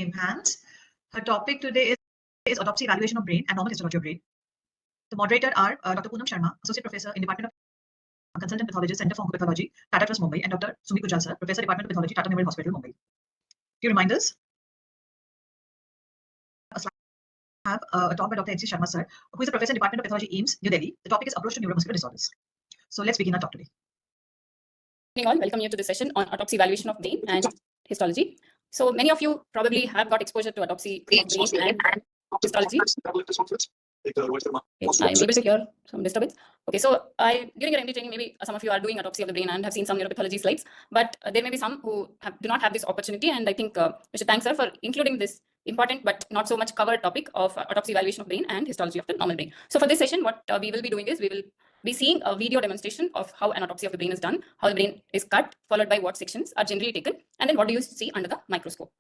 raising hands. Her topic today is Autopsy Evaluation of Brain and Normal Histology of Brain. The moderator are Dr. Poonam Sharma, Associate Professor in Department of Consultant Pathologist, Center for Oncopathology, Tata Trust, Mumbai, and Dr. Sumi Gujral, sir, Professor, Department of Pathology, Tata Memorial Hospital, Mumbai. Few reminders. Have a talk by Dr. N.C. Sharma, sir, who is a professor in Department of Pathology, AIIMS, New Delhi. The topic is Approach to Neuromuscular Disorders. So let's begin our talk today. Good evening all, welcome you to this session on autopsy evaluation of brain and histology. So many of you probably have got exposure to autopsy of brain and histology. I'm able to hear some disturbance. Okay, so during your MD training, maybe some of you are doing autopsy of the brain and have seen some neuropathology slides, but there may be some who do not have this opportunity, and I think we should thank sir for including this important but not so much covered topic of autopsy evaluation of brain and histology of the normal brain. So for this session, what we will be doing is we will be seeing a video demonstration of how an autopsy of the brain is done, how the brain is cut, followed by what sections are generally taken, and then what do you see under the microscope.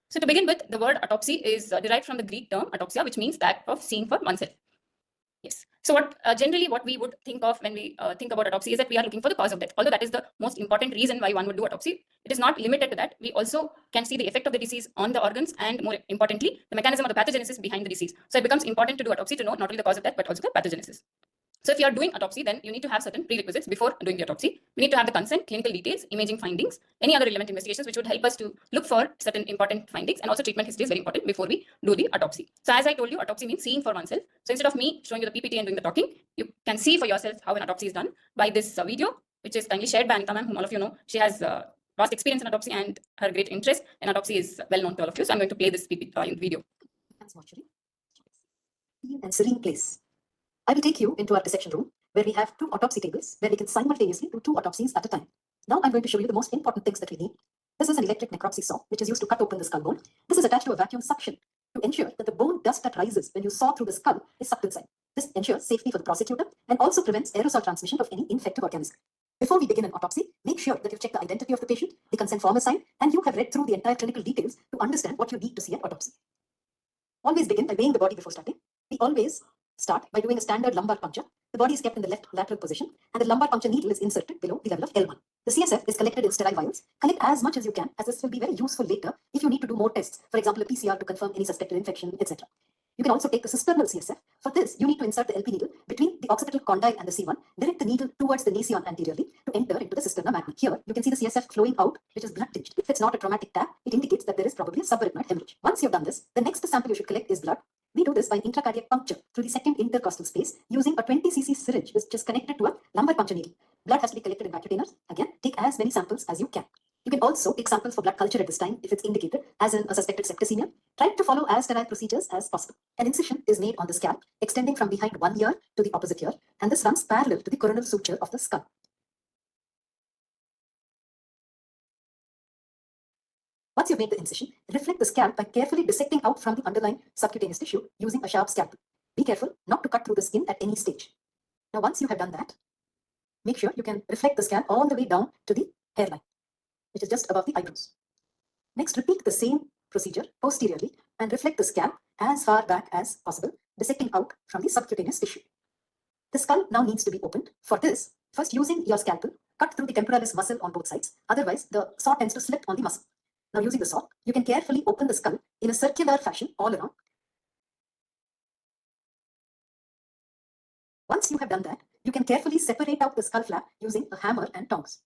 So to begin with, the word autopsy is derived from the Greek term autopsia, which means the act of seeing for oneself. Yes. So generally what we would think of when we think about autopsy is that we are looking for the cause of death. Although that is the most important reason why one would do autopsy, it is not limited to that. We also can see the effect of the disease on the organs and, more importantly, the mechanism of the pathogenesis behind the disease. So it becomes important to do autopsy to know not only the cause of death but also the pathogenesis. So if you are doing autopsy, then you need to have certain prerequisites before doing the autopsy. We need to have the consent, clinical details, imaging findings, any other relevant investigations which would help us to look for certain important findings, and also treatment history is very important before we do the autopsy. So as I told you, autopsy means seeing for oneself. So instead of me showing you the PPT and doing the talking, you can see for yourself how an autopsy is done by this video, which is kindly shared by Anita ma'am, whom all of you know. She has vast experience in autopsy and her great interest in autopsy is well known to all of you. So I'm going to play this PPT video. Mortuary. And serene place. I will take you into our dissection room where we have 2 autopsy tables where we can simultaneously do 2 autopsies at a time. Now I'm going to show you the most important things that we need. This is an electric necropsy saw which is used to cut open the skull bone. This is attached to a vacuum suction to ensure that the bone dust that rises when you saw through the skull is sucked inside. This ensures safety for the prosecutor and also prevents aerosol transmission of any infective organism. Before we begin an autopsy, make sure that you've checked the identity of the patient, the consent form is signed, and you have read through the entire clinical details to understand what you need to see at autopsy. Always begin by weighing the body before starting. We always start by doing a standard lumbar puncture. The body is kept in the left lateral position and the lumbar puncture needle is inserted below the level of L1. The CSF is collected in sterile vials. Collect as much as you can, as this will be very useful later if you need to do more tests, for example a PCR to confirm any suspected infection, etc. You can also take the cisternal CSF. For this, you need to insert the LP needle between the occipital condyle and the C1, direct the needle towards the nasion anteriorly to enter into the cisterna magna. Here, you can see the CSF flowing out, which is blood tinged. If it's not a traumatic tap, it indicates that there is probably a subarachnoid hemorrhage. Once you've done this, the next sample you should collect is blood. We do this by intracardiac puncture through the second intercostal space using a 20 cc syringe which is connected to a lumbar puncture needle. Blood has to be collected in vacutainers. Again, take as many samples as you can. You can also take samples for blood culture at this time if it's indicated, as in a suspected septicemia. Try to follow as sterile procedures as possible. An incision is made on the scalp, extending from behind one ear to the opposite ear, and this runs parallel to the coronal suture of the skull. Once you've made the incision, reflect the scalp by carefully dissecting out from the underlying subcutaneous tissue using a sharp scalpel. Be careful not to cut through the skin at any stage. Now, once you have done that, make sure you can reflect the scalp all the way down to the hairline, which is just above the eyebrows. Next, repeat the same procedure posteriorly and reflect the scalp as far back as possible, dissecting out from the subcutaneous tissue. The skull now needs to be opened. For this, first using your scalpel, cut through the temporalis muscle on both sides. Otherwise, the saw tends to slip on the muscle. Now, using the saw, you can carefully open the skull in a circular fashion all around. Once you have done that, you can carefully separate out the skull flap using a hammer and tongs.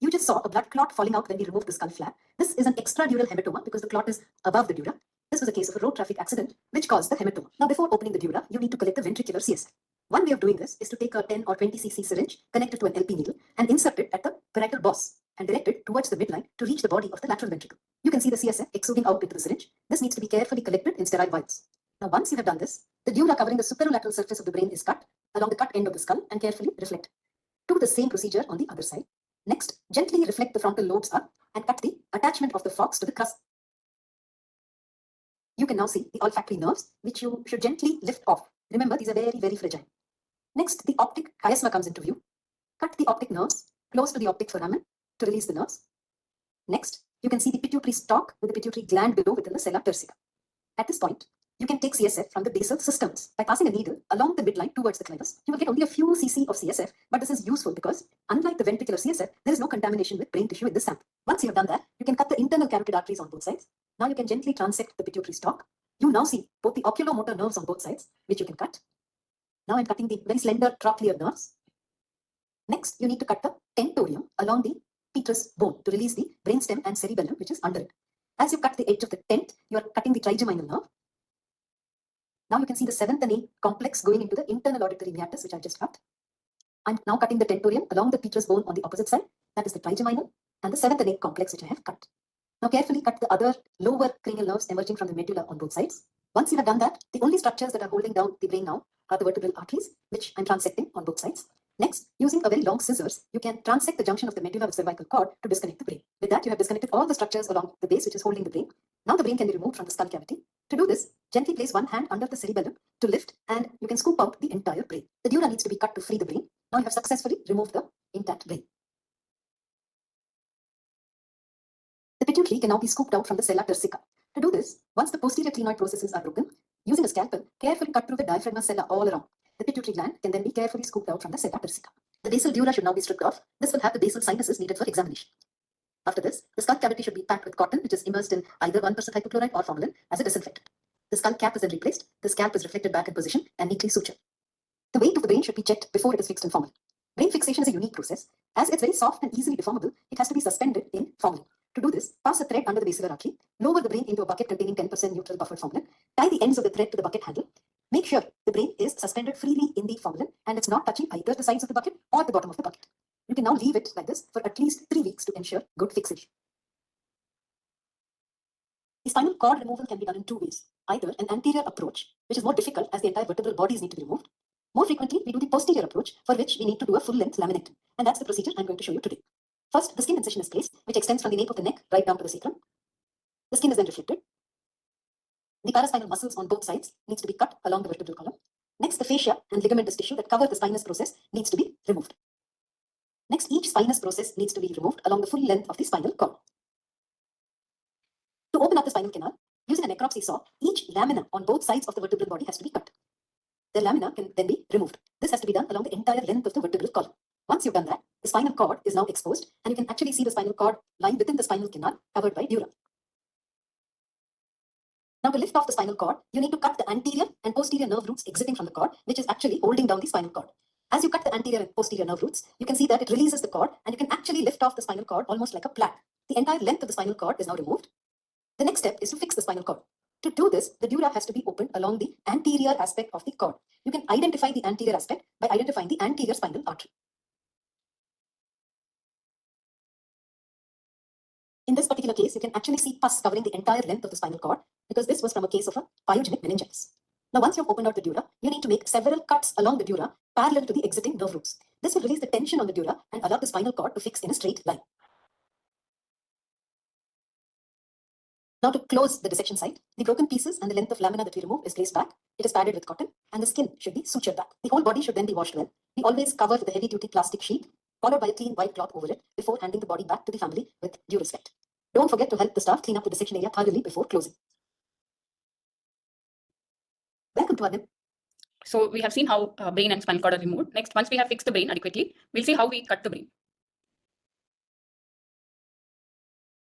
You just saw a blood clot falling out when we removed the skull flap. This is an extradural hematoma because the clot is above the dura. This was a case of a road traffic accident which caused the hematoma. Now, before opening the dura, you need to collect the ventricular CSF. One way of doing this is to take a 10 or 20 cc syringe connected to an LP needle and insert it at the parietal boss and direct it towards the midline to reach the body of the lateral ventricle. You can see the CSF exuding out into the syringe. This needs to be carefully collected in sterile vials. Now, once you have done this, the dura covering the superolateral surface of the brain is cut along the cut end of the skull and carefully reflected. Do the same procedure on the other side. Next, gently reflect the frontal lobes up and cut the attachment of the fox to the crust. You can now see the olfactory nerves, which you should gently lift off. Remember, these are very, very fragile. Next, the optic chiasma comes into view. Cut the optic nerves close to the optic foramen to release the nerves. Next, you can see the pituitary stalk with the pituitary gland below within the sella turcica. At this point, You can take CSF from the basal systems. By passing a needle along the midline towards the clivus, you will get only a few cc of CSF, but this is useful because, unlike the ventricular CSF, there is no contamination with brain tissue in this sample. Once you have done that, you can cut the internal carotid arteries on both sides. Now you can gently transect the pituitary stalk. You now see both the oculomotor nerves on both sides, which you can cut. Now I'm cutting the very slender trochlear nerves. Next, you need to cut the tentorium along the petrous bone to release the brainstem and cerebellum, which is under it. As you cut the edge of the tent, you are cutting the trigeminal nerve. Now you can see the 7th and 8th complex going into the internal auditory meatus, which I just cut. I'm now cutting the tentorium along the petrous bone on the opposite side. That is the trigeminal, and the 7th and 8th complex, which I have cut. Now carefully cut the other lower cranial nerves emerging from the medulla on both sides. Once you have done that, the only structures that are holding down the brain now are the vertebral arteries, which I'm transecting on both sides. Next, using a very long scissors, you can transect the junction of the medulla with cervical cord to disconnect the brain. With that, you have disconnected all the structures along the base, which is holding the brain. Now the brain can be removed from the skull cavity. To do this, gently place one hand under the cerebellum to lift, and you can scoop out the entire brain. The dura needs to be cut to free the brain. Now you have successfully removed the intact brain. The pituitary can now be scooped out from the sella turcica. To do this, once the posterior clinoid processes are broken, using a scalpel, carefully cut through the diaphragma sella all around. The pituitary gland can then be carefully scooped out from the sella turcica. The basal dura should now be stripped off. This will have the basal sinuses needed for examination. After this, the skull cavity should be packed with cotton, which is immersed in either 1% hypochlorite or formalin as a disinfectant. The skull cap is then replaced, the scalp is reflected back in position and neatly sutured. The weight of the brain should be checked before it is fixed in formalin. Brain fixation is a unique process. As it's very soft and easily deformable, it has to be suspended in formalin. To do this, pass a thread under the basilar artery, lower the brain into a bucket containing 10% neutral buffered formalin, tie the ends of the thread to the bucket handle. Make sure the brain is suspended freely in the formalin and it's not touching either the sides of the bucket or the bottom of the bucket. You can now leave it like this for at least 3 weeks to ensure good fixation. The spinal cord removal can be done in 2 ways. Either an anterior approach, which is more difficult as the entire vertebral bodies need to be removed. More frequently, we do the posterior approach, for which we need to do a full-length laminectomy. And that's the procedure I'm going to show you today. First, the skin incision is placed, which extends from the nape of the neck right down to the sacrum. The skin is then reflected. The paraspinal muscles on both sides needs to be cut along the vertebral column. Next, the fascia and ligamentous tissue that cover the spinous process needs to be removed. Next, each spinous process needs to be removed along the full length of the spinal cord. To open up the spinal canal, using a necropsy saw, each lamina on both sides of the vertebral body has to be cut. The lamina can then be removed. This has to be done along the entire length of the vertebral column. Once you've done that, the spinal cord is now exposed, and you can actually see the spinal cord lying within the spinal canal covered by dura. Now to lift off the spinal cord, you need to cut the anterior and posterior nerve roots exiting from the cord, which is actually holding down the spinal cord. As you cut the anterior and posterior nerve roots, you can see that it releases the cord, and you can actually lift off the spinal cord almost like a plait. The entire length of the spinal cord is now removed. The next step is to fix the spinal cord. To do this, the dura has to be opened along the anterior aspect of the cord. You can identify the anterior aspect by identifying the anterior spinal artery. In this particular case, you can actually see pus covering the entire length of the spinal cord because this was from a case of a pyogenic meningitis. Now, once you've opened out the dura, you need to make several cuts along the dura parallel to the exiting nerve roots. This will release the tension on the dura and allow the spinal cord to fix in a straight line. Now to close the dissection site, the broken pieces and the length of lamina that we remove is placed back. It is padded with cotton and the skin should be sutured back. The whole body should then be washed well. We always cover with a heavy-duty plastic sheet, followed by a clean white cloth over it before handing the body back to the family with due respect. Don't forget to help the staff clean up the dissection area thoroughly before closing. Welcome to our NIM. So we have seen how brain and spinal cord are removed. Next, once we have fixed the brain adequately, we'll see how we cut the brain.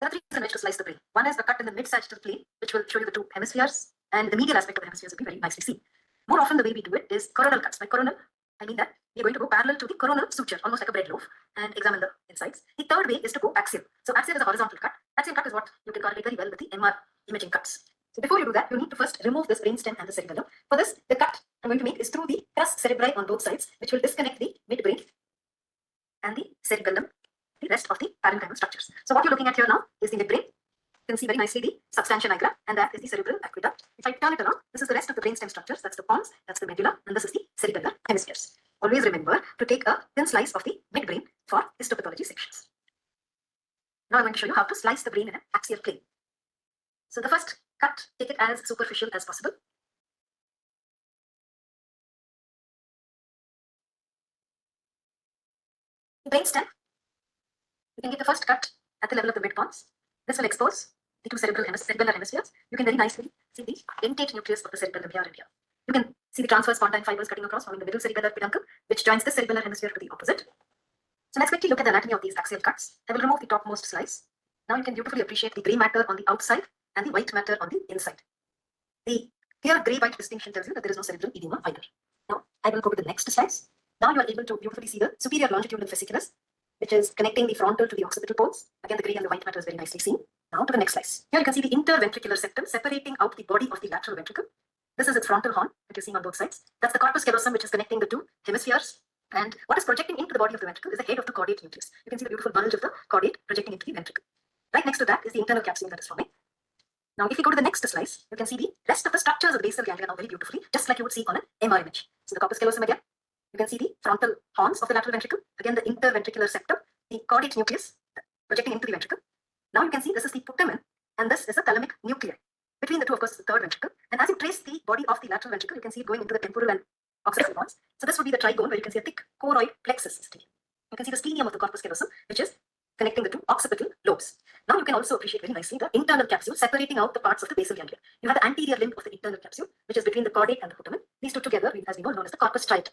There are 3 ways in which to slice the brain. One is the cut in the mid-sagittal plane, which will show you the 2 hemispheres, and the medial aspect of the hemispheres will be very nicely seen. More often, the way we do it is coronal cuts. By coronal, I mean that we're going to go parallel to the coronal suture, almost like a bread loaf, and examine the insides. The third way is to go axial. So axial is a horizontal cut. Axial cut is what you can correlate very well with the MR imaging cuts. So before you do that, you need to first remove this brainstem and the cerebellum. For this, the cut I'm going to make is through the crus cerebri on both sides, which will disconnect the midbrain and the cerebellum, the rest of the parenchymal structures. So what you're looking at here now is the midbrain. You can see very nicely the substantia nigra, and that is the cerebral aqueduct. If I turn it around, this is the rest of the brainstem structures. That's the pons, that's the medulla, and this is the cerebellar hemispheres. Always remember to take a thin slice of the midbrain for histopathology sections. Now I'm going to show you how to slice the brain in an axial plane. So the first cut, take it as superficial as possible. The brainstem, you can get the first cut at the level of the mid pons. This will expose the two cerebellar hemispheres, you can very nicely see the dentate nucleus of the cerebellum here and here. You can see the transverse pontine fibers cutting across forming the middle cerebellar peduncle, which joins the cerebellar hemisphere to the opposite. So let's quickly look at the anatomy of these axial cuts. I will remove the topmost slice. Now you can beautifully appreciate the grey matter on the outside and the white matter on the inside. The clear grey-white distinction tells you that there is no cerebral edema either. Now I will go to the next slice. Now you are able to beautifully see the superior longitudinal fasciculus, which is connecting the frontal to the occipital poles. Again, the grey and the white matter is very nicely seen. Now to the next slice. Here you can see the interventricular septum separating out the body of the lateral ventricle. This is its frontal horn that you're seeing on both sides. That's the corpus callosum, which is connecting the two hemispheres. And what is projecting into the body of the ventricle is the head of the caudate nucleus. You can see the beautiful bulge of the caudate projecting into the ventricle. Right next to that is the internal capsule that is forming. Now, if you go to the next slice, you can see the rest of the structures of the basal ganglia now very beautifully, just like you would see on an MR image. So the corpus callosum again, you can see the frontal horns of the lateral ventricle, again the interventricular septum, the caudate nucleus projecting into the ventricle. Now you can see this is the putamen, and this is the thalamic nuclei. Between the two, of course, is the third ventricle. And as you trace the body of the lateral ventricle, you can see it going into the temporal and occipital horns. So this would be the trigone, where you can see a thick choroid plexus system. You can see the splenium of the corpus callosum, which is connecting the two occipital lobes. Now you can also appreciate very nicely the internal capsule separating out the parts of the basal ganglia. You have the anterior limb of the internal capsule, which is between the caudate and the putamen. These two together, as we know, known as the corpus striatum.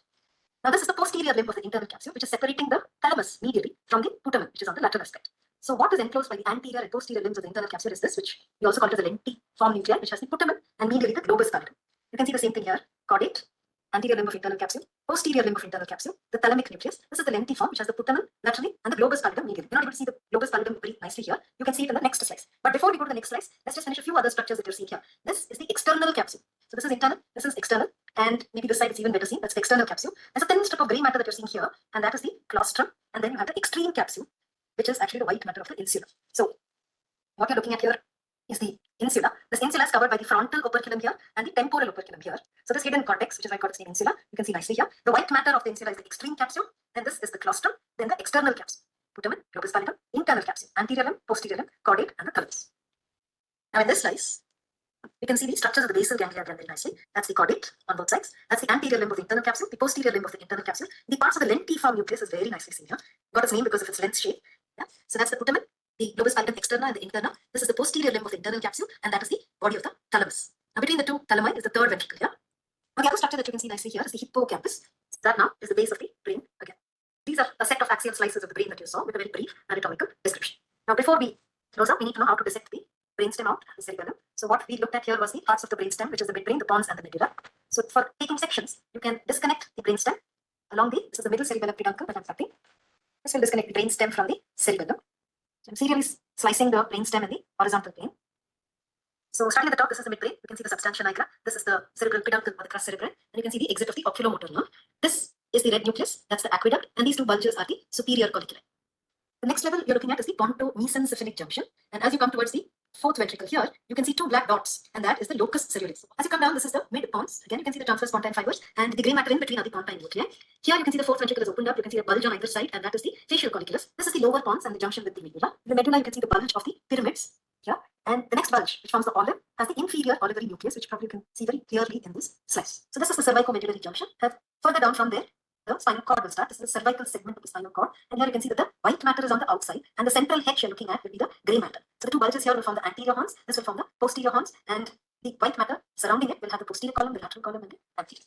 Now this is the posterior limb of the internal capsule, which is separating the thalamus medially from the putamen, which is on the lateral aspect. So what is enclosed by the anterior and posterior limbs of the internal capsule is this, which we also call it as a lentiform nuclei, which has the putamen and medially the globus pallidum. You can see the same thing here: caudate, anterior limb of internal capsule, posterior limb of internal capsule, the thalamic nucleus. This is the lentiform, which has the putamen laterally and the globus pallidum medially. You're not able to see the globus pallidum very nicely here. You can see it in the next slice. But before we go to the next slice, let's just finish a few other structures that you're seeing here. This is the external capsule. So this is internal, this is external, and maybe this side is even better seen. That's the external capsule. There's a thin strip of grey matter that you're seeing here, and that is the claustrum. And then you have the extreme capsule, which is actually the white matter of the insula. So what you're looking at here is the insula. This insula is covered by the frontal operculum here and the temporal operculum here. So this hidden cortex, which is why I call its name insula, you can see nicely here. The white matter of the insula is the extreme capsule, then this is the claustrum, then the external capsule, putamen, globus pallidum, internal capsule, anterior limb, posterior limb, caudate, and the thalamus. Now in this slice, you can see the structures of the basal ganglia again very nicely. That's the caudate on both sides. That's the anterior limb of the internal capsule, the posterior limb of the internal capsule. The parts of the lentiform nucleus is very nicely seen here. Got its name because of its lens shape. Yeah. So that's the putamen, the globus pallidum externa and the interna. This is the posterior limb of the internal capsule, and that is the body of the thalamus. Now between the two thalami is the third ventricle here. Now the other structure that you can see nicely here is the hippocampus. So that now is the base of the brain again. These are a set of axial slices of the brain that you saw with a very brief anatomical description. Now before we close up, we need to know how to dissect the brainstem out and the cerebellum. So what we looked at here was the parts of the brainstem, which is the midbrain, the pons, and the medulla. So for taking sections, you can disconnect the brainstem along this is the middle cerebellar peduncle that I'm cutting. This will disconnect the brainstem from the cerebellum. So I'm serially slicing the brainstem in the horizontal plane. So starting at the top, this is the midbrain. You can see the substantia nigra. This is the cerebral peduncle or the crus cerebral, and you can see the exit of the oculomotor nerve. This is the red nucleus. That's the aqueduct, and these two bulges are the superior colliculi. The next level you're looking at is the pontomesencephalic junction, and as you come towards the fourth ventricle here, you can see two black dots, and that is the locus ceruleus. As you come down, this is the mid pons. Again, you can see the transverse pontine fibers and the grey matter in between are the pontine nuclei. Here you can see the fourth ventricle is opened up. You can see a bulge on either side, and that is the facial colliculus. This is the lower pons and the junction with the medulla. In the medulla, you can see the bulge of the pyramids here, and the next bulge, which forms the olive, has the inferior olivary nucleus, which probably you can see very clearly in this slice. So this is the cervicomedullary junction. Further down from there, the spinal cord will start. This is the cervical segment of the spinal cord. And here you can see that the white matter is on the outside, and the central hedge you're looking at will be the grey matter. So the two bulges here will form the anterior horns, this will form the posterior horns, and the white matter surrounding it will have the posterior column, the lateral column, and the anterior.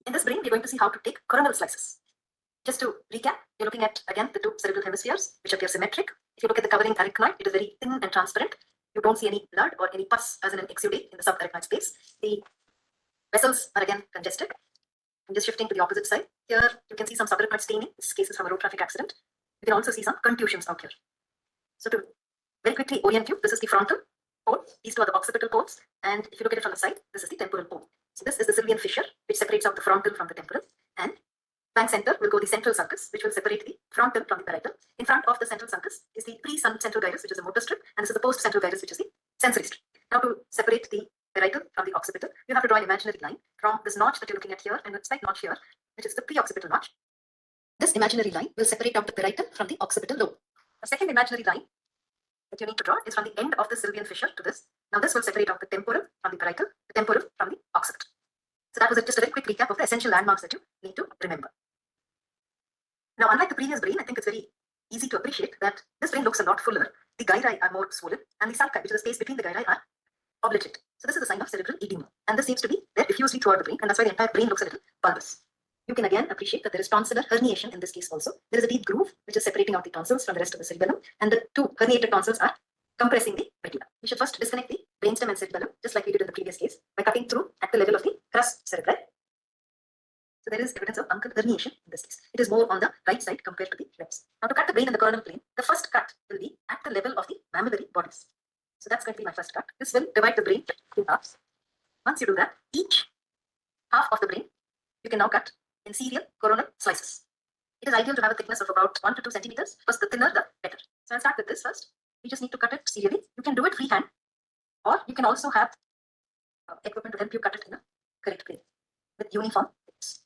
In this brain, we're going to see how to take coronal slices. Just to recap, you're looking at, again, the two cerebral hemispheres, which appear symmetric. If you look at the covering arachnoid, it is very thin and transparent. You don't see any blood or any pus as in an exudate in the subarachnoid space. The vessels are again congested. I'm just shifting to the opposite side. Here you can see some subarachnoid staining. This case is from a road traffic accident. You can also see some contusions out here. So to very quickly orient you, this is the frontal pole. These two are the occipital poles. And if you look at it from the side, this is the temporal pole. So this is the Sylvian fissure, which separates out the frontal from the temporal. And bank center will go the central sulcus, which will separate the frontal from the parietal. In front of the central sulcus is the pre-central gyrus, which is the motor strip, and this is the post-central gyrus, which is the sensory strip. Now to separate the parietal from the occipital, you have to draw an imaginary line from this notch that you're looking at here and this slight notch here, which is the pre-occipital notch. This imaginary line will separate out the parietal from the occipital lobe. The second imaginary line that you need to draw is from the end of the Sylvian fissure to this. Now this will separate out the temporal from the parietal, the temporal from the occipital. So that was just a very quick recap of the essential landmarks that you need to remember. Now, unlike the previous brain, I think it's very easy to appreciate that this brain looks a lot fuller. The gyri are more swollen, and the sulci, which is the space between the gyri, are obliterate. So this is a sign of cerebral edema, and this seems to be there diffusely throughout the brain, and that's why the entire brain looks a little bulbous. You can again appreciate that there is tonsillar herniation in this case also. There is a deep groove which is separating out the tonsils from the rest of the cerebellum, and the two herniated tonsils are compressing the medulla. We should first disconnect the brainstem and cerebellum, just like we did in the previous case, by cutting through at the level of the crus cerebri. So there is evidence of punctal herniation in this case. It is more on the right side compared to the left. Now to cut the brain in the coronal plane, the first cut will be at the level of the mammillary bodies. So that's going to be my first cut. This will divide the brain into two halves. Once you do that, each half of the brain you can now cut in serial coronal slices. It is ideal to have a thickness of about 1 to 2 centimeters. First, the thinner, the better. So I'll start with this first. We just need to cut it serially. You can do it freehand, or you can also have equipment to help you cut it in a correct plane with uniform thickness.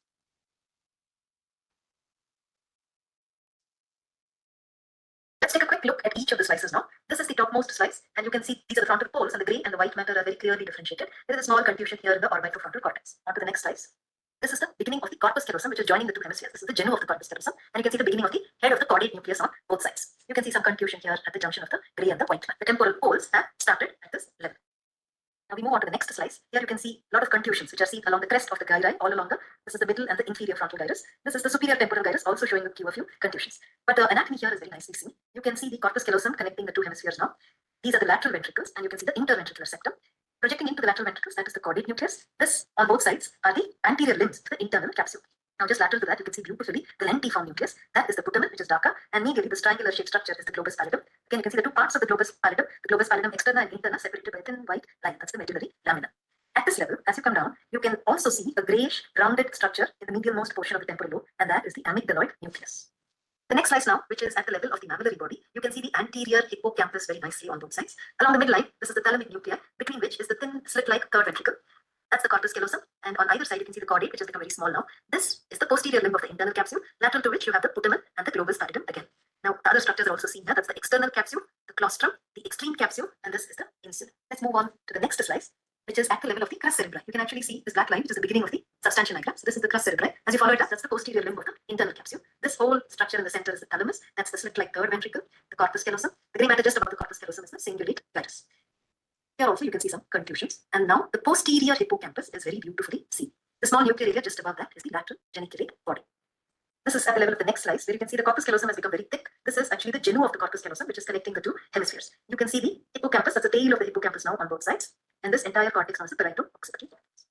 Let's take a quick look at each of the slices now. This is the topmost slice, and you can see these are the frontal poles, and the grey and the white matter are very clearly differentiated. There is a small confusion here in the orbitofrontal cortex. On to the next slice. This is the beginning of the corpus callosum, which is joining the two hemispheres. This is the genu of the corpus callosum, and you can see the beginning of the head of the caudate nucleus on both sides. You can see some confusion here at the junction of the grey and the white matter. The temporal poles have started at this level. Now we move on to the next slice. Here you can see a lot of contusions which are seen along the crest of the gyri, all along this is the middle and the inferior frontal gyrus. This is the superior temporal gyrus, also showing a few contusions. But the anatomy here is very nicely seen. You can see the corpus callosum connecting the two hemispheres now. These are the lateral ventricles, and you can see the interventricular septum. Projecting into the lateral ventricles, that is the caudate nucleus. This, on both sides, are the anterior limbs to the internal capsule. Now just lateral to that, you can see beautifully the lentiform nucleus. That is the putamen, which is darker, and medially this triangular shaped structure is the globus pallidum. Again, you can see the two parts of the globus pallidum externa and interna, separated by a thin white line. That's the medullary lamina. At this level, as you come down, you can also see a grayish rounded structure in the medialmost portion of the temporal lobe, and that is the amygdaloid nucleus. The next slice now, which is at the level of the mammillary body, you can see the anterior hippocampus very nicely on both sides. Along the midline, this is the thalamic nuclei, between which is the thin slit-like third ventricle. That's the corpus callosum, and on either side you can see the caudate, which has become very small now. This is the posterior limb of the internal capsule, lateral to which you have the putamen and the globus pallidum again. Now the other structures are also seen here. That's the external capsule, the claustrum, the extreme capsule, and this is the insula. Let's move on to the next slice, which is at the level of the crus cerebri. You can actually see this black line, which is the beginning of the substantia nigra. So this is the crus cerebri. As you follow it up, that's the posterior limb of the internal capsule. This whole structure in the center is the thalamus. That's the slit-like third ventricle, the corpus callosum. The grey matter just above the corpus callosum is the cingulate gyrus. Here also you can see some contusions. And now the posterior hippocampus is very beautifully seen. The small nuclear area just above that is the lateral geniculate body. This is at the level of the next slice, where you can see the corpus callosum has become very thick. This is actually the genu of the corpus callosum, which is connecting the two hemispheres. You can see the hippocampus, that's the tail of the hippocampus now on both sides. And this entire cortex now is the parieto-occipital cortex.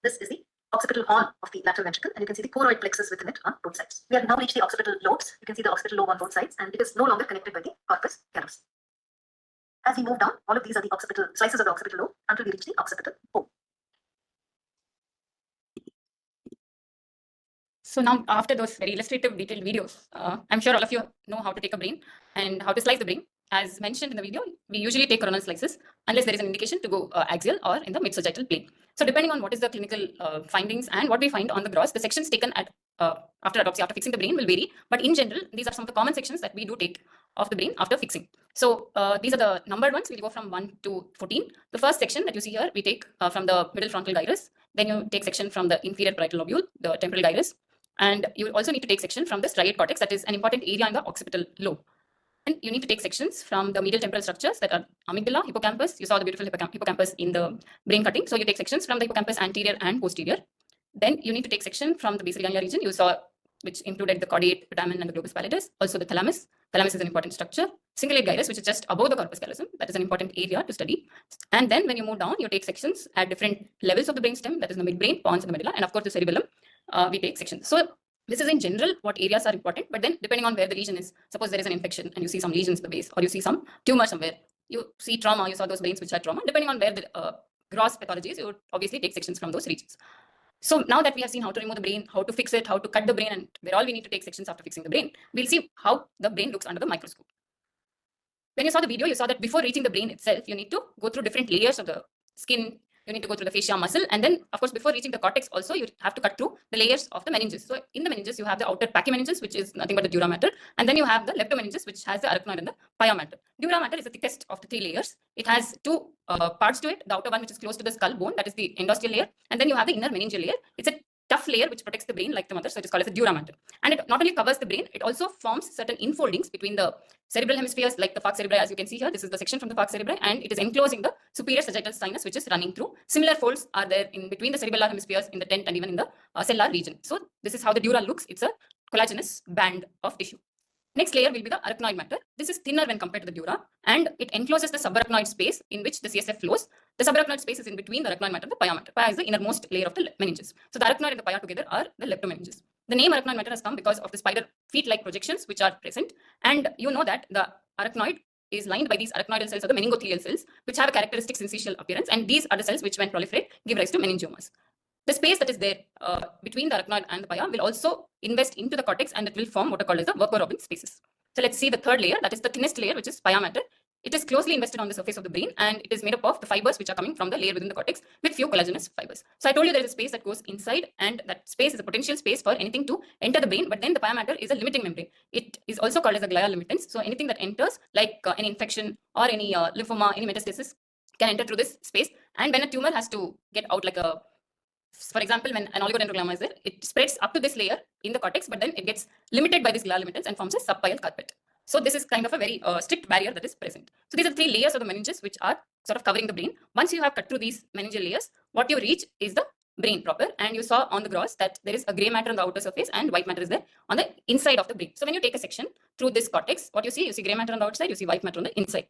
This is the occipital horn of the lateral ventricle, and you can see the choroid plexus within it on both sides. We have now reached the occipital lobes. You can see the occipital lobe on both sides, and it is no longer connected by the corpus callosum. As we move down, all of these are the occipital slices of the occipital lobe until we reach the occipital pole. So now, after those very illustrative, detailed videos, I'm sure all of you know how to take a brain and how to slice the brain. As mentioned in the video, we usually take coronal slices unless there is an indication to go axial or in the mid-sagittal plane. So depending on what is the clinical findings and what we find on the gross, the sections taken at after autopsy, after fixing the brain will vary. But in general, these are some of the common sections that we do take of the brain after fixing. So these are the numbered ones. We'll go from 1 to 14. The first section that you see here, we take from the middle frontal gyrus. Then you take section from the inferior parietal lobule, the temporal gyrus. And you also need to take section from the striate cortex, that is an important area in the occipital lobe. And you need to take sections from the medial temporal structures that are amygdala, hippocampus. You saw the beautiful hippocampus in the brain cutting. So you take sections from the hippocampus anterior and posterior. Then you need to take section from the basal ganglia region. You saw, which included the caudate, putamen, and the globus pallidus. Also the thalamus. Thalamus is an important structure. Cingulate gyrus, which is just above the corpus callosum. That is an important area to study. And then when you move down, you take sections at different levels of the brainstem. That is the midbrain, pons, and the medulla, and of course the cerebellum. We take sections. So this is in general what areas are important, but then depending on where the lesion is, suppose there is an infection and you see some lesions at the base, or you see some tumor somewhere, you see trauma, you saw those brains which had trauma, depending on where the gross pathology is, you would obviously take sections from those regions. So now that we have seen how to remove the brain, how to fix it, how to cut the brain, and where all we need to take sections after fixing the brain, we'll see how the brain looks under the microscope. When you saw the video, you saw that before reaching the brain itself, you need to go through different layers of the skin. You need to go through the fascia muscle, and then of course before reaching the cortex also you have to cut through the layers of the meninges. So in the meninges you have the outer pachymeninges, which is nothing but the dura mater, and then you have the leptomeninges, which has the arachnoid and the pia mater. Dura mater is the thickest of the three layers. It has two parts to it. The outer one, which is close to the skull bone, that is the endosteal layer, and then you have the inner meningeal layer. It's a tough layer which protects the brain like the mother, so it is called as the dura mater. And it not only covers the brain, it also forms certain infoldings between the cerebral hemispheres like the falx cerebri, as you can see here. This is the section from the falx cerebri, and it is enclosing the superior sagittal sinus, which is running through. Similar folds are there in between the cerebellar hemispheres, in the tent, and even in the cellular region. So this is how the dura looks. It's a collagenous band of tissue. Next layer will be the arachnoid matter. This is thinner when compared to the dura, and it encloses the subarachnoid space in which the CSF flows. The subarachnoid space is in between the arachnoid matter and the pia mater. Pia is the innermost layer of the meninges. So the arachnoid and the pia together are the leptomeninges. The name arachnoid matter has come because of the spider feet-like projections which are present, and you know that the arachnoid is lined by these arachnoidal cells or the meningothelial cells, which have a characteristic syncytial appearance, and these are the cells which, when proliferate, give rise to meningiomas. The space that is there between the arachnoid and the pia will also invest into the cortex, and it will form what are called as the Werper-Robin spaces. So let's see the third layer, that is the thinnest layer, which is pia mater. It is closely invested on the surface of the brain, and it is made up of the fibers which are coming from the layer within the cortex with few collagenous fibers. So I told you there is a space that goes inside, and that space is a potential space for anything to enter the brain, but then the pia mater is a limiting membrane. It is also called as a glia limitans. So anything that enters, like any infection or any lymphoma, any metastasis, can enter through this space. And when a tumor has to get out, like for example, when an oligodendroglioma is there, it spreads up to this layer in the cortex, but then it gets limited by this glia limitans and forms a subpial carpet. So this is kind of a very strict barrier that is present. So these are three layers of the meninges which are sort of covering the brain. Once you have cut through these meningeal layers, what you reach is the brain proper. And you saw on the gross that there is a gray matter on the outer surface and white matter is there on the inside of the brain. So when you take a section through this cortex, what you see gray matter on the outside, you see white matter on the inside.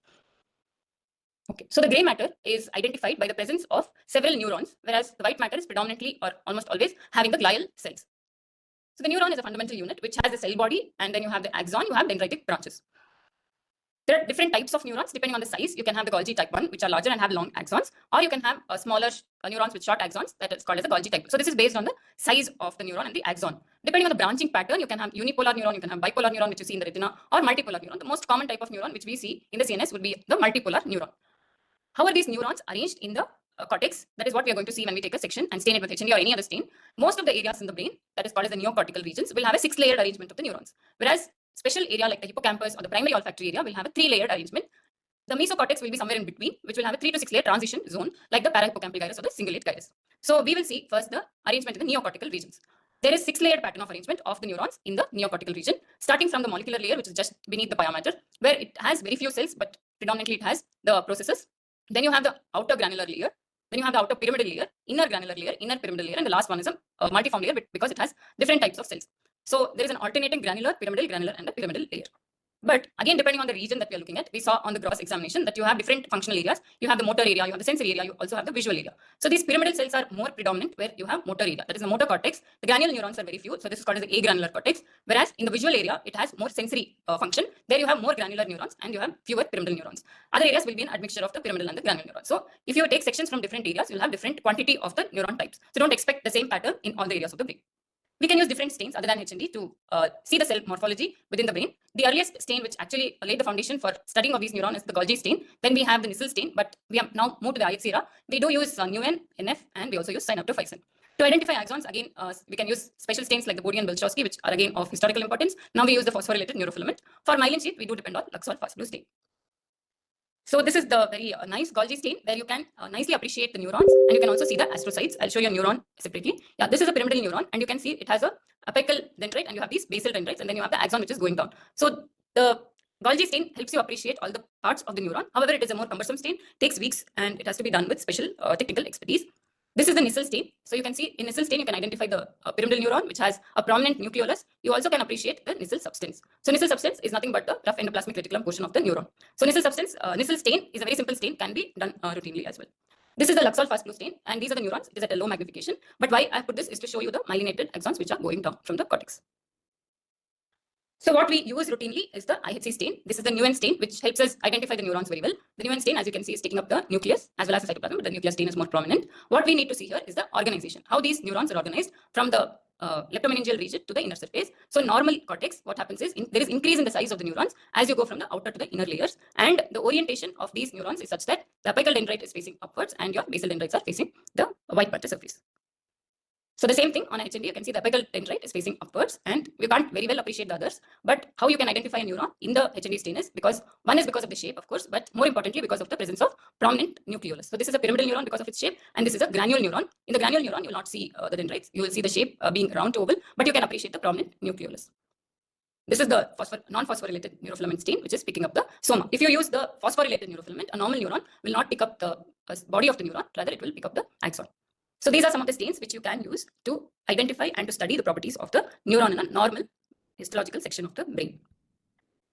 Okay, so the gray matter is identified by the presence of several neurons, whereas the white matter is predominantly or almost always having the glial cells. So the neuron is a fundamental unit which has a cell body, and then you have the axon, you have dendritic branches. There are different types of neurons depending on the size. You can have the Golgi type 1, which are larger and have long axons, or you can have smaller neurons with short axons, that is called as the Golgi type 2. So this is based on the size of the neuron and the axon. Depending on the branching pattern, you can have unipolar neuron, you can have bipolar neuron, which you see in the retina, or multipolar neuron. The most common type of neuron which we see in the CNS would be the multipolar neuron. How are these neurons arranged in the cortex? That is what we are going to see when we take a section and stain it with HND or any other stain. Most of the areas in the brain, that is called as the neocortical regions, will have a 6-layered arrangement of the neurons. Whereas special area like the hippocampus or the primary olfactory area will have a 3-layered arrangement. The mesocortex will be somewhere in between, which will have a 3 to 6 layer transition zone like the parahippocampal gyrus or the cingulate gyrus. So we will see first the arrangement in the neocortical regions. There is 6-layered pattern of arrangement of the neurons in the neocortical region, starting from the molecular layer, which is just beneath the pia mater, where it has very few cells, but predominantly it has the processes. Then you have the outer granular layer. Then you have the outer pyramidal layer, inner granular layer, inner pyramidal layer, and the last one is a multiform layer because it has different types of cells. So there is an alternating granular, pyramidal, and a pyramidal layer. But again, depending on the region that we are looking at, we saw on the gross examination that you have different functional areas. You have the motor area, you have the sensory area, you also have the visual area. So these pyramidal cells are more predominant where you have motor area, that is the motor cortex. The granular neurons are very few, so this is called as the agranular cortex. Whereas in the visual area, it has more sensory function. There you have more granular neurons and you have fewer pyramidal neurons. Other areas will be an admixture of the pyramidal and the granular neurons. So if you take sections from different areas, you'll have different quantity of the neuron types. So don't expect the same pattern in all the areas of the brain. We can use different stains other than HND to see the cell morphology within the brain. The earliest stain which actually laid the foundation for studying of these neurons is the Golgi stain. Then we have the Nissl stain, but we have now moved to the IHC era. We do use NUN, NF, and we also use synaptophysin. To identify axons, again, we can use special stains like the Bodian-Belchowski, which are again of historical importance. Now we use the phosphorylated neurofilament. For myelin sheath, we do depend on Luxol fast blue stain. So this is the very nice Golgi stain where you can nicely appreciate the neurons, and you can also see the astrocytes. I'll show you a neuron separately. Yeah, this is a pyramidal neuron, and you can see it has a apical dendrite, and you have these basal dendrites, and then you have the axon which is going down. So the Golgi stain helps you appreciate all the parts of the neuron. However, it is a more cumbersome stain, takes weeks, and it has to be done with special technical expertise. This is the Nissl stain. So you can see in Nissl stain, you can identify the pyramidal neuron, which has a prominent nucleolus. You also can appreciate the Nissl substance. So Nissl substance is nothing but the rough endoplasmic reticulum portion of the neuron. So Nissl substance, Nissl stain is a very simple stain, can be done routinely as well. This is the Luxol fast blue stain, and these are the neurons. It is at a low magnification. But why I put this is to show you the myelinated axons which are going down from the cortex. So what we use routinely is the IHC stain. This is the NUN stain, which helps us identify the neurons very well. The NUN stain, as you can see, is taking up the nucleus as well as the cytoplasm, but the nucleus stain is more prominent. What we need to see here is the organization, how these neurons are organized from the leptomeningeal region to the inner surface. So normal cortex, what happens is there is increase in the size of the neurons as you go from the outer to the inner layers, and the orientation of these neurons is such that the apical dendrite is facing upwards and your basal dendrites are facing the white matter surface. So the same thing on HND, you can see the apical dendrite is facing upwards, and we can't very well appreciate the others. But how you can identify a neuron in the HND stain is because one is because of the shape, of course, but more importantly because of the presence of prominent nucleolus. So this is a pyramidal neuron because of its shape, and this is a granule neuron. In the granule neuron, you will not see the dendrites. You will see the shape being round to oval, but you can appreciate the prominent nucleolus. This is the non-phosphorylated neurofilament stain, which is picking up the soma. If you use the phosphorylated neurofilament, a normal neuron will not pick up the body of the neuron, rather it will pick up the axon. So these are some of the stains which you can use to identify and to study the properties of the neuron in a normal histological section of the brain.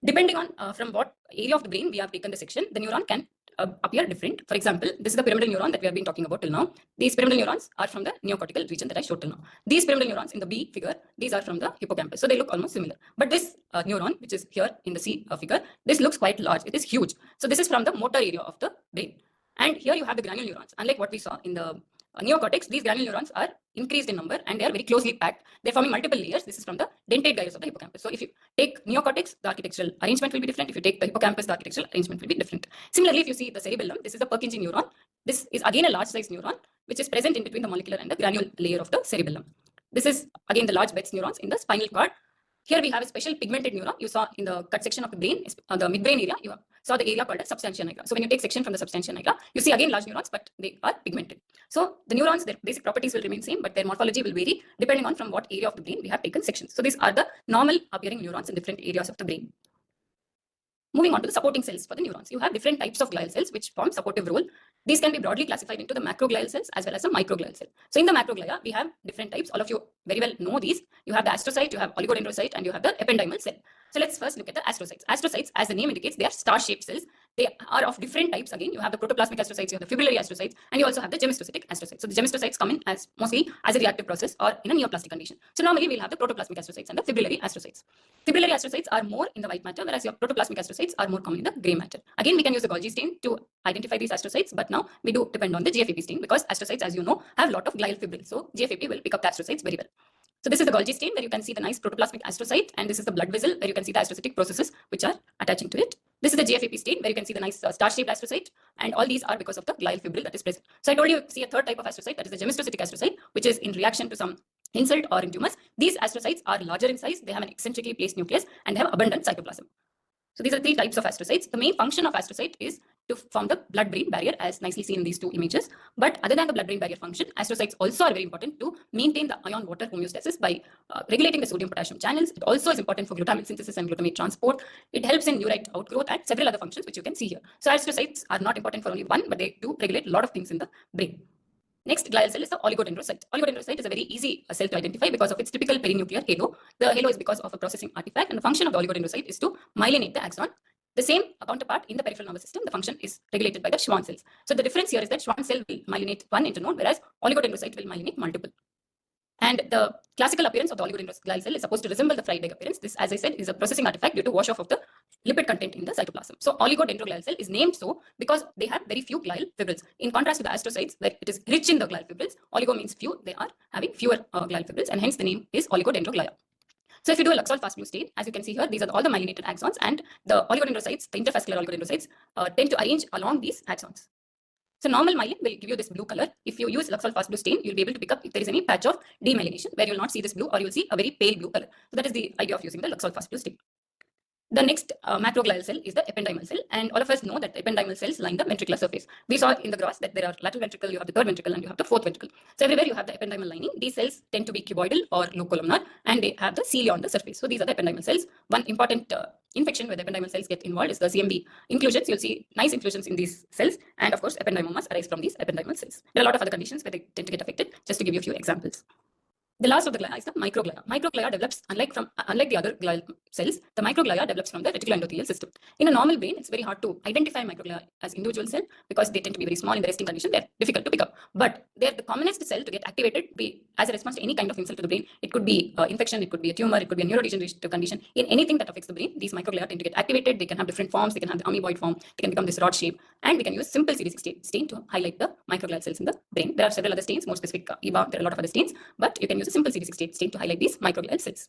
Depending on from what area of the brain we have taken the section, the neuron can appear different. For example, this is the pyramidal neuron that we have been talking about till now. These pyramidal neurons are from the neocortical region that I showed till now. These pyramidal neurons in the B figure, these are from the hippocampus. So they look almost similar. But this neuron, which is here in the C figure, this looks quite large. It is huge. So this is from the motor area of the brain. And here you have the granule neurons. Unlike what we saw in the neocortex, these granule neurons are increased in number and they are very closely packed. They're forming multiple layers. This is from the dentate gyrus of the hippocampus. So if you take neocortex, the architectural arrangement will be different. If you take the hippocampus, the architectural arrangement will be different. Similarly, if you see the cerebellum, this is the Purkinje neuron. This is again a large size neuron, which is present in between the molecular and the granule layer of the cerebellum. This is again the large Betz neurons in the spinal cord. Here we have a special pigmented neuron. You saw in the cut section of the brain, the midbrain area, you saw the area called as substantia nigra. So when you take section from the substantia nigra, you see again large neurons, but they are pigmented. So the neurons, their basic properties will remain same, but their morphology will vary depending on from what area of the brain we have taken sections. So these are the normal appearing neurons in different areas of the brain. Moving on to the supporting cells for the neurons. You have different types of glial cells which form supportive role. These can be broadly classified into the macroglial cells as well as the microglial cell. So in the macroglia, we have different types. All of you very well know these. You have the astrocyte, you have oligodendrocyte, and you have the ependymal cell. So let's first look at the astrocytes. Astrocytes, as the name indicates, they are star-shaped cells. They are of different types. Again, you have the protoplasmic astrocytes, you have the fibrillary astrocytes, and you also have the gemistocytic astrocytes. So the gemistocytes come in as mostly as a reactive process or in a neoplastic condition. So normally we'll have the protoplasmic astrocytes and the fibrillary astrocytes. Fibrillary astrocytes are more in the white matter, whereas your protoplasmic astrocytes are more common in the gray matter. Again, we can use the Golgi stain to identify these astrocytes, but now we do depend on the GFAP stain because astrocytes, as you know, have a lot of glial fibrils. So GFAP will pick up the astrocytes very well. So this is the Golgi stain where you can see the nice protoplasmic astrocyte, and this is the blood vessel where you can see the astrocytic processes which are attaching to it. This is the GFAP stain where you can see the nice star-shaped astrocyte, and all these are because of the glial fibril that is present. So I told you see a third type of astrocyte, that is the gemistocytic astrocyte, which is in reaction to some insult or in tumors. These astrocytes are larger in size, they have an eccentrically placed nucleus, and they have abundant cytoplasm. So these are three types of astrocytes. The main function of astrocyte is to form the blood-brain barrier, as nicely seen in these two images. But other than the blood-brain barrier function, astrocytes also are very important to maintain the ion-water homeostasis by regulating the sodium-potassium channels. It also is important for glutamate synthesis and glutamate transport. It helps in neurite outgrowth and several other functions which you can see here. So astrocytes are not important for only one, but they do regulate a lot of things in the brain. Next glial cell is the oligodendrocyte. Oligodendrocyte is a very easy cell to identify because of its typical perinuclear halo. The halo is because of a processing artifact, and the function of the oligodendrocyte is to myelinate the axon. The same counterpart in the peripheral nervous system, the function is regulated by the Schwann cells. So the difference here is that Schwann cell will myelinate one internode, whereas oligodendrocyte will myelinate multiple. And the classical appearance of the oligodendroglial cell is supposed to resemble the fried egg appearance. This, as I said, is a processing artifact due to wash off of the lipid content in the cytoplasm. So oligodendroglial cell is named so because they have very few glial fibrils. In contrast to the astrocytes, where it is rich in the glial fibrils, oligo means few, they are having fewer glial fibrils, and hence the name is oligodendroglia. So if you do a Luxol fast blue stain, as you can see here, these are all the myelinated axons, and the oligodendrocytes, the interfascicular oligodendrocytes, tend to arrange along these axons. So normal myelin will give you this blue color. If you use Luxol fast blue stain, you'll be able to pick up if there is any patch of demyelination where you will not see this blue, or you will see a very pale blue color. So that is the idea of using the Luxol fast blue stain. The next macroglial cell is the ependymal cell, and all of us know that the ependymal cells line the ventricular surface. We saw in the graphs that there are lateral ventricle, you have the third ventricle, and you have the fourth ventricle. So everywhere you have the ependymal lining. These cells tend to be cuboidal or low columnar, and they have the cilia on the surface. So these are the ependymal cells. One important infection where the ependymal cells get involved is the CMV inclusions. You'll see nice inclusions in these cells, and of course ependymomas arise from these ependymal cells. There are a lot of other conditions where they tend to get affected. Just to give you a few examples. The last of the glia is the microglia. Microglia develops, unlike the other glial cells, the microglia develops from the reticuloendothelial system. In a normal brain, it's very hard to identify microglia as individual cell because they tend to be very small in the resting condition. They're difficult to pick up. But they're the commonest cell to get activated as a response to any kind of insult to the brain. It could be infection, it could be a tumor, it could be a neurodegenerative condition. In anything that affects the brain, these microglia tend to get activated. They can have different forms. They can have the amoeboid form. They can become this rod shape. And we can use simple CD6 stain to highlight the microglial cells in the brain. There are several other stains, more specific EBA. There are a lot of other stains, but you can use a simple CD6 stain to highlight these microglial cells.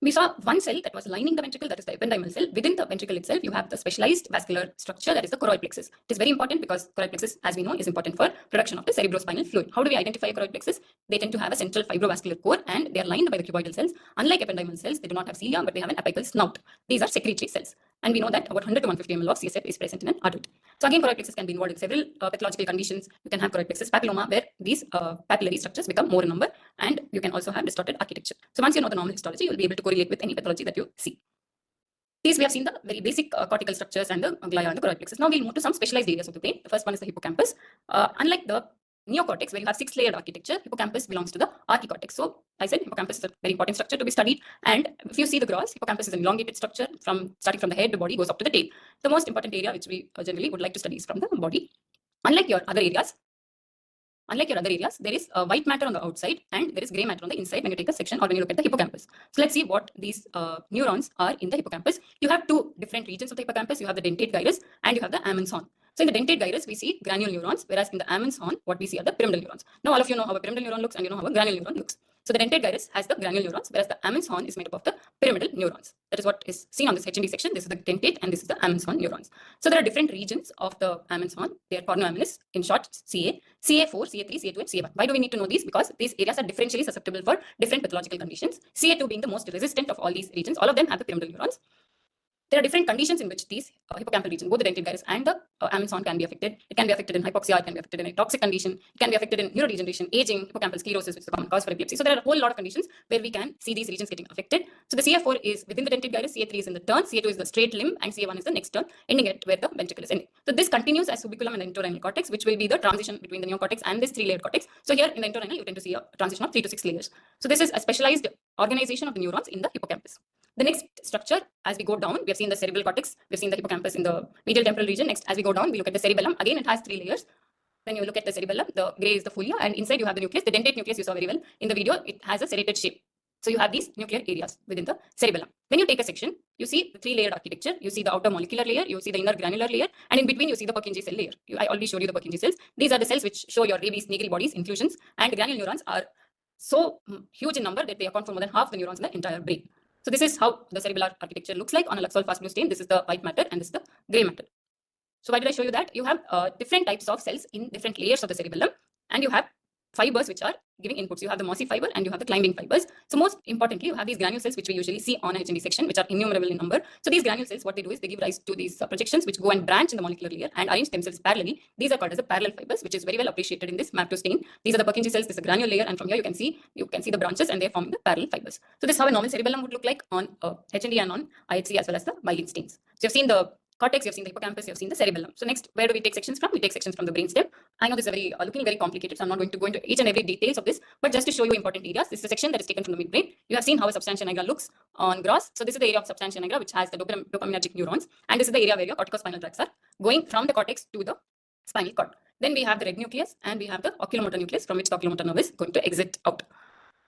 we saw one cell that was lining the ventricle, that is the ependymal cell. Within the ventricle itself, you have the specialized vascular structure, that is the choroid plexus. It is very important because choroid plexus, as we know, is important for production of the cerebrospinal fluid. How do we identify a choroid plexus? They tend to have a central fibrovascular core and they are lined by the cuboidal cells. Unlike ependymal cells, they do not have cilia, but they have an apical snout. These are secretory cells. And we know that about 100 to 150 ml of CSF is present in an adult. So again, choroid plexus can be involved in several pathological conditions. You can have choroid plexus papilloma, where these papillary structures become more in number, and you can also have distorted architecture. So once you know the normal histology, you'll be able to correlate with any pathology that you see. These we have seen the very basic cortical structures and the glia and the choroid plexus. Now we'll move to some specialized areas of the brain. The first one is the hippocampus. Unlike the neocortex, where you have 6-layered architecture, hippocampus belongs to the archicortex. So I said hippocampus is a very important structure to be studied. And if you see the gross, hippocampus is an elongated structure starting from the head, the body goes up to the tail. The most important area which we generally would like to study is from the body. Unlike your other areas, there is white matter on the outside and there is gray matter on the inside when you take a section or when you look at the hippocampus. So let's see what these neurons are in the hippocampus. You have two different regions of the hippocampus. You have the dentate gyrus and you have the Ammon's horn. So in the dentate gyrus, we see granule neurons, whereas in the Ammon's horn, what we see are the pyramidal neurons. Now all of you know how a pyramidal neuron looks and you know how a granule neuron looks. So the dentate gyrus has the granule neurons, whereas the Ammon's horn is made up of the pyramidal neurons. That is what is seen on this HND section. This is the dentate and this is the Ammon's horn neurons. So there are different regions of the Ammon's horn. They are cornoamenous, in short, CA, CA4, CA3, CA2, and CA1. Why do we need to know these? Because these areas are differentially susceptible for different pathological conditions. CA2 being the most resistant of all these regions. All of them have the pyramidal neurons. There are different conditions in which these hippocampal regions, both the dentate gyrus and the Ammon's horn, can be affected. It can be affected in hypoxia, it can be affected in a toxic condition, it can be affected in neurodegeneration, aging, hippocampal sclerosis, which is a common cause for epilepsy. So there are a whole lot of conditions where we can see these regions getting affected. So the CA4 is within the dentate gyrus, CA3 is in the turn, CA2 is the straight limb, and CA1 is the next turn, ending at where the ventricle is ending. So this continues as subiculum and the entorhinal cortex, which will be the transition between the neocortex and this 3-layered cortex. So here in the entorhinal, you tend to see a transition of 3 to 6 layers. So this is a specialized organization of the neurons in the hippocampus. The next structure, as we go down, we have seen the cerebral cortex, we have seen the hippocampus in the medial temporal region. Next, as we go down, we look at the cerebellum. Again, it has 3 layers. Then you look at the cerebellum, the gray is the folia, and inside you have the nucleus. The dentate nucleus you saw very well in the video, it has a serrated shape. So you have these nuclear areas within the cerebellum. When you take a section, you see the 3-layered architecture. You see the outer molecular layer, you see the inner granular layer, and in between you see the Purkinje cell layer. I already showed you the Purkinje cells. These are the cells which show your rabies, Negri bodies, inclusions, and the granule neurons are so huge in number that they account for more than half the neurons in the entire brain. So this is how the cerebellar architecture looks like on a Luxol fast blue stain. This is the white matter and this is the gray matter. So why did I show you that? You have different types of cells in different layers of the cerebellum, and you have fibers which are giving inputs. You have the mossy fiber and you have the climbing fibers. So most importantly, you have these granule cells which we usually see on a HND section, which are innumerable in number. So these granule cells, what they do is they give rise to these projections which go and branch in the molecular layer and arrange themselves parallelly. These are called as the parallel fibers, which is very well appreciated in this map to stain. These are the Purkinje cells. This is a granule layer, and from here you can see the branches and they're forming the parallel fibers. So this is how a normal cerebellum would look like on HND and on IHC as well as the Myelin stains. So you've seen the cortex, you've seen the hippocampus, you've seen the cerebellum. So next, where do we take sections from? We take sections from the brainstem. I know this is very looking very complicated, so I'm not going to go into each and every details of this, but just to show you important areas, this is a section that is taken from the midbrain. You have seen how a substantia nigra looks on gross. So this is the area of substantia nigra which has the dopaminergic neurons, and this is the area where your corticospinal tracts are going from the cortex to the spinal cord. Then we have the red nucleus and we have the oculomotor nucleus from which the oculomotor nerve is going to exit out.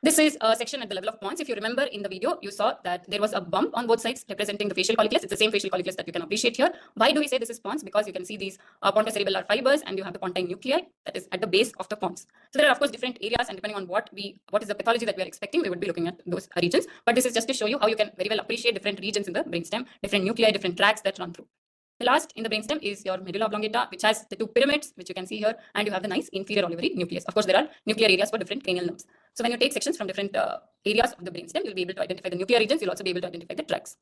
This is a section at the level of pons. If you remember in the video, you saw that there was a bump on both sides representing the facial colliculus. It's the same facial colliculus that you can appreciate here. Why do we say this is pons? Because you can see these pontocerebellar fibers and you have the pontine nuclei that is at the base of the pons. So there are of course different areas, and depending on what is the pathology that we are expecting, we would be looking at those regions. But this is just to show you how you can very well appreciate different regions in the brainstem, different nuclei, different tracts that run through. The last in the brainstem is your medulla oblongata, which has the 2 pyramids, which you can see here, and you have the nice inferior olivary nucleus. Of course, there are nuclear areas for different cranial nerves. So when you take sections from different areas of the brainstem, you'll be able to identify the nuclear regions. You'll also be able to identify the tracts.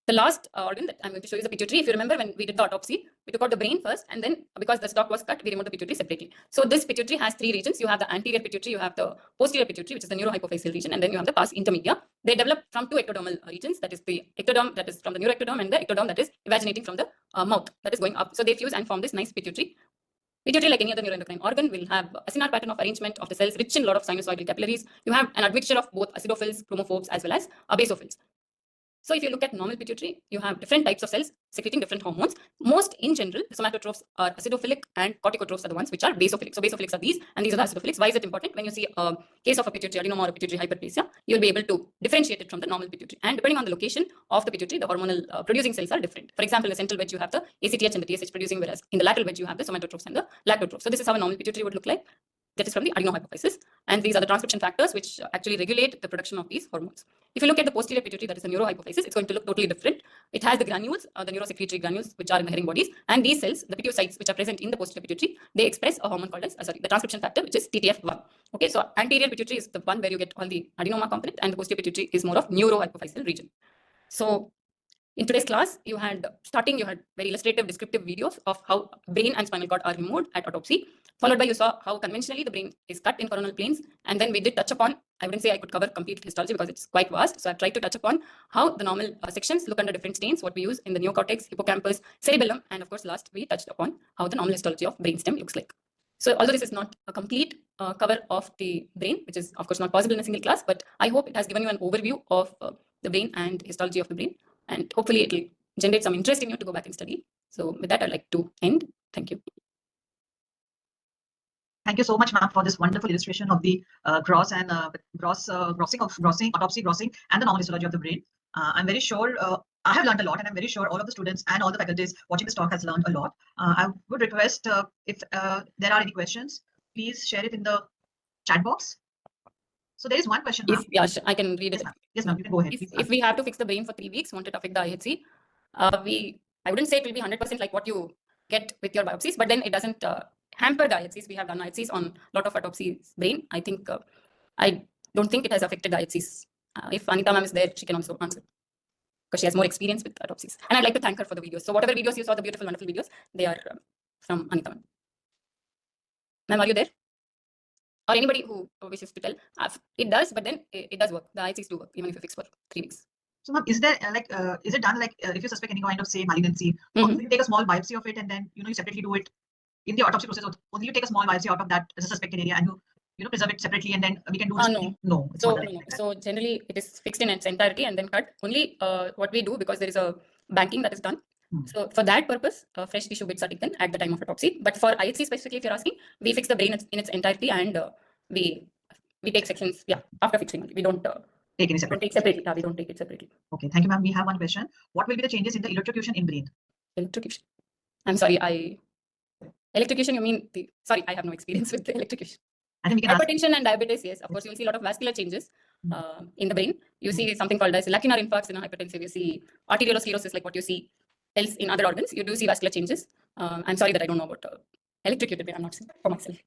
The last organ that I'm going to show you is the pituitary. If you remember, when we did the autopsy, we took out the brain first, and then because the stalk was cut, we removed the pituitary separately. So this pituitary has 3 regions. You have the anterior pituitary, you have the posterior pituitary, which is the neurohypophyseal region, and then you have the pars intermedia. They develop from 2 ectodermal regions, that is the ectoderm that is from the neuroectoderm and the ectoderm that is evaginating from the mouth that is going up. So they fuse and form this nice pituitary. Pituitary, like any other neuroendocrine organ, will have a acinar pattern of arrangement of the cells rich in a lot of sinusoidal capillaries. You have an admixture of both acidophils, chromophobes, as well as basophils. So if you look at normal pituitary, you have different types of cells secreting different hormones. Most in general, the somatotrophs are acidophilic and corticotrophs are the ones which are basophilic. So basophilics are these and these are the acidophilics. Why is it important? When you see a case of a pituitary adenoma or a pituitary hyperplasia, you'll be able to differentiate it from the normal pituitary. And depending on the location of the pituitary, the hormonal producing cells are different. For example, in the central wedge, you have the ACTH and the TSH producing, whereas in the lateral wedge, you have the somatotrophs and the lactotrophs. So this is how a normal pituitary would look like. that is from the adenohypophysis. And these are the transcription factors which actually regulate the production of these hormones. If you look at the posterior pituitary, that is the neurohypophysis, it's going to look totally different. It has the granules, the neurosecretory granules, which are in the herring bodies. And these cells, the pituocytes, which are present in the posterior pituitary, they express a hormone called as, the transcription factor, which is TTF1. Okay, so anterior pituitary is the one where you get all the adenoma component, and the posterior pituitary is more of neurohypophyseal region. So in today's class, you had very illustrative, descriptive videos of how brain and spinal cord are removed at autopsy, followed by you saw how conventionally the brain is cut in coronal planes. And then we did touch upon, I wouldn't say I could cover complete histology because it's quite vast. So I've tried to touch upon how the normal sections look under different stains, what we use in the neocortex, hippocampus, cerebellum. And of course, last we touched upon how the normal histology of brainstem looks like. So although this is not a complete cover of the brain, which is of course not possible in a single class, but I hope it has given you an overview of the brain and histology of the brain. And hopefully it will generate some interest in you to go back and study. So with that, I'd like to end. Thank you. Thank you so much, ma'am, for this wonderful illustration of the grossing, autopsy grossing, and the normal histology of the brain. I'm very sure I have learned a lot, and I'm very sure all of the students and all the faculties watching this talk has learned a lot. I would request if there are any questions, please share it in the chat box. So there is one question, ma'am. Yeah, I can read it. Yes, ma'am, you can go ahead. If we have to fix the brain for 3 weeks, want it to affect the IHC, I wouldn't say it will be 100% like what you get with your biopsies, but then it doesn't hamper the IHCs. We have done IHCs on a lot of autopsies brain. I think I don't think it has affected the IHCs. If Anita ma'am is there, she can also answer because she has more experience with autopsies. And I'd like to thank her for the videos. So whatever videos you saw, the beautiful, wonderful videos, they are from Anita ma'am. Ma'am, are you there? Or anybody who wishes to tell, it does, but then it does work. The IHCs do work, even if you fix for 3 weeks. So, ma'am, is there is it done if you suspect any kind of, say, malignancy, or you take a small biopsy of it and then you separately do it in the autopsy process, or only you take a small biopsy out of that as a suspected area and you preserve it separately, and then we can do this? No. So generally it is fixed in its entirety and then cut. Only what we do, because there is a banking that is done. So for that purpose, fresh tissue bits are taken at the time of autopsy. But for IHC specifically, if you're asking, we fix the brain in its entirety, and we take sections. Yeah, after fixing it, we don't take any separately. We don't take it separately. Okay, thank you, ma'am. We have one question. What will be the changes in the electrocution in brain? Electrocution. I'm sorry, electrocution. You mean sorry, I have no experience with the electrocution. I think we can hypertension and diabetes, yes. Of course, you will see a lot of vascular changes in the brain. You see something called as lacunar infarcts in a hypertensive. You see arteriolosclerosis, like what you see else in other organs. You do see vascular changes. I'm sorry that I don't know about electrocuted brain. I'm not saying for myself.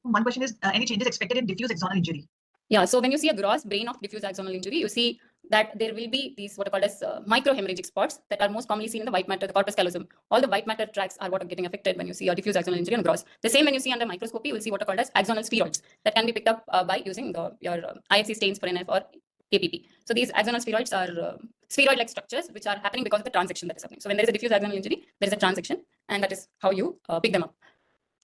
One question is, any changes expected in diffuse axonal injury? Yeah, so when you see a gross brain of diffuse axonal injury, you see that there will be these what are called as microhemorrhagic spots that are most commonly seen in the white matter, the corpus callosum. All the white matter tracts are what are getting affected when you see a diffuse axonal injury and gross. The same when you see under microscopy, you will see what are called as axonal spheroids that can be picked up by using your IHC stains for NF or APP. So these axonal spheroids are spheroid-like structures which are happening because of the transection that is happening. So when there is a diffuse axonal injury, there is a transection, and that is how you pick them up.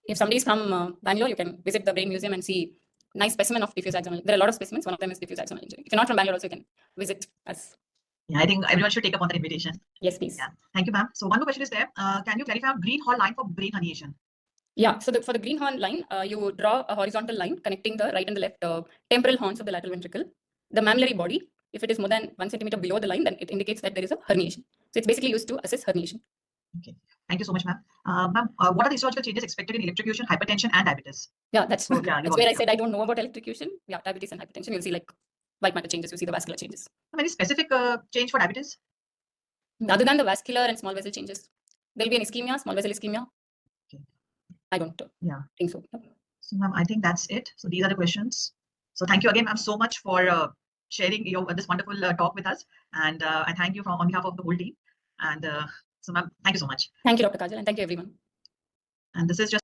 If somebody is from Bangalore, you can visit the Brain Museum and see nice specimen of diffuse axonal. There are a lot of specimens. One of them is diffuse axonal injury. If you're not from Bangalore, also you can visit us. Yeah, I think everyone should take up on that invitation. Yes, please. Yeah. Thank you, ma'am. So one more question is there. Can you clarify on green horn line for brain herniation? Yeah, so for the green horn line, you draw a horizontal line connecting the right and the left temporal horns of the lateral ventricle. The mammillary body, if it is more than 1 centimeter below the line, then it indicates that there is a herniation. So it's basically used to assess herniation. Okay. Thank you so much, ma'am. Ma'am, what are the histological changes expected in electrocution, hypertension, and diabetes? Yeah, that's where I said I don't know about electrocution. Yeah, diabetes and hypertension, you'll see like white matter changes, you see the vascular changes. Any specific change for diabetes? Other than the vascular and small vessel changes, there'll be an ischemia, small vessel ischemia. Okay. I don't think so. So, ma'am, I think that's it. So these are the questions. So thank you again, ma'am, so much for sharing this wonderful talk with us. And I thank you on behalf of the whole team. And so, ma'am, thank you so much. Thank you, Dr. Kajal, and thank you, everyone. And this is just